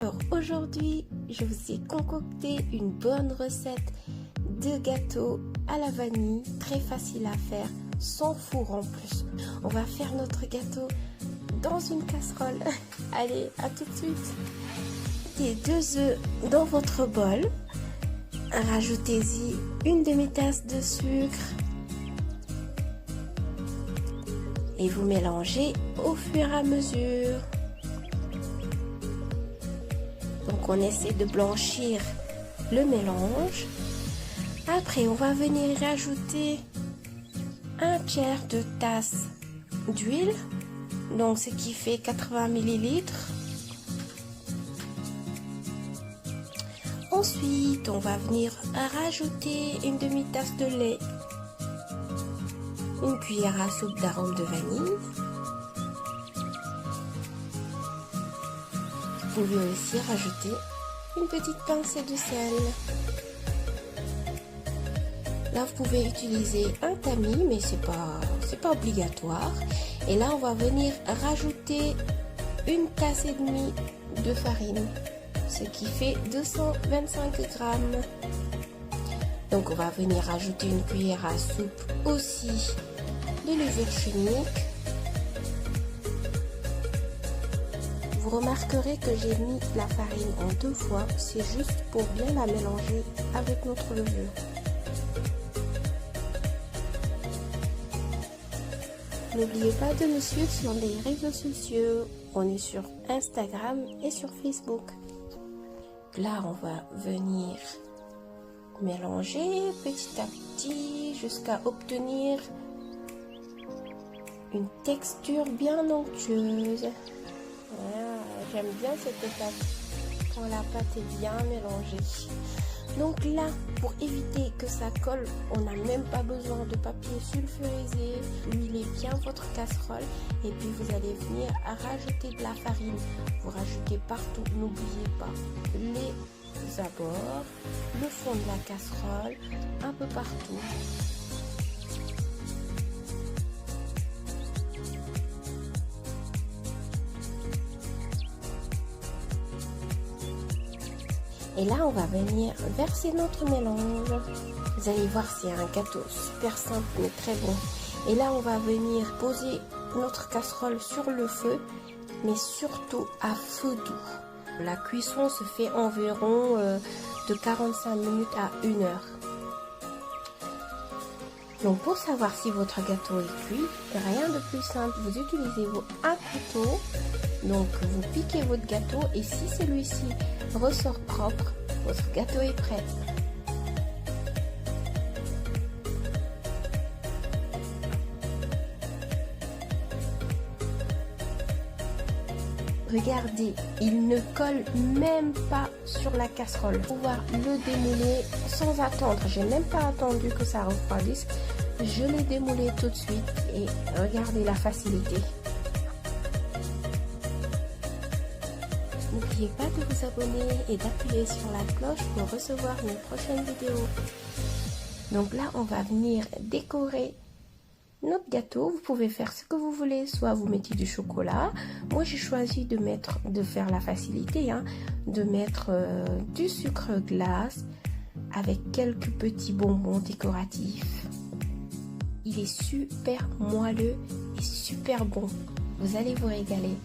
Alors aujourd'hui, je vous ai concocté une bonne recette de gâteau à la vanille, très facile à faire, sans four en plus. On va faire notre gâteau dans une casserole. Allez, à tout de suite. Mettez 2 œufs dans votre bol. Rajoutez-y une demi-tasse de sucre. Et vous mélangez au fur et à mesure. Donc on essaie de blanchir le mélange. Après on va venir rajouter un tiers de tasse d'huile, donc ce qui fait 80 ml. Ensuite on va venir rajouter une demi-tasse de lait, une cuillère à soupe d'arôme de vanille. Vous pouvez aussi rajouter une petite pincée de sel. Là, vous pouvez utiliser un tamis, mais c'est pas obligatoire. Et là, on va venir rajouter une tasse et demie de farine, ce qui fait 225 grammes. Donc, on va venir rajouter une cuillère à soupe aussi de levure chimique. Vous remarquerez que j'ai mis la farine en 2 fois, c'est juste pour bien la mélanger avec notre levure. N'oubliez pas de nous suivre sur les réseaux sociaux, on est sur Instagram et sur Facebook. Là, on va venir mélanger petit à petit jusqu'à obtenir une texture bien onctueuse. J'aime bien cette étape quand la pâte est bien mélangée. Donc là, pour éviter que ça colle, on n'a même pas besoin de papier sulfurisé. Huilez bien votre casserole et puis vous allez venir rajouter de la farine. Vous rajoutez partout, n'oubliez pas les abords, le fond de la casserole, un peu partout. Et là, on va venir verser notre mélange. Vous allez voir, c'est un gâteau super simple mais très bon. Et là, on va venir poser notre casserole sur le feu, mais surtout à feu doux. La cuisson se fait environ de 45 minutes à 1 heure. Donc pour savoir si votre gâteau est cuit, rien de plus simple, vous utilisez un couteau. Donc vous piquez votre gâteau et si celui-ci ressort propre, votre gâteau est prêt. Regardez, il ne colle même pas sur la casserole. Pour pouvoir le démouler sans attendre, j'ai même pas attendu que ça refroidisse. Je l'ai démoulé tout de suite et regardez la facilité. N'oubliez pas de vous abonner et d'appuyer sur la cloche pour recevoir mes prochaines vidéos. Donc là, on va venir décorer notre gâteau. Vous pouvez faire ce que vous voulez, soit vous mettez du chocolat. Moi, j'ai choisi de faire la facilité, de mettre du sucre glace avec quelques petits bonbons décoratifs. Il est super moelleux et super bon. Vous allez vous régaler.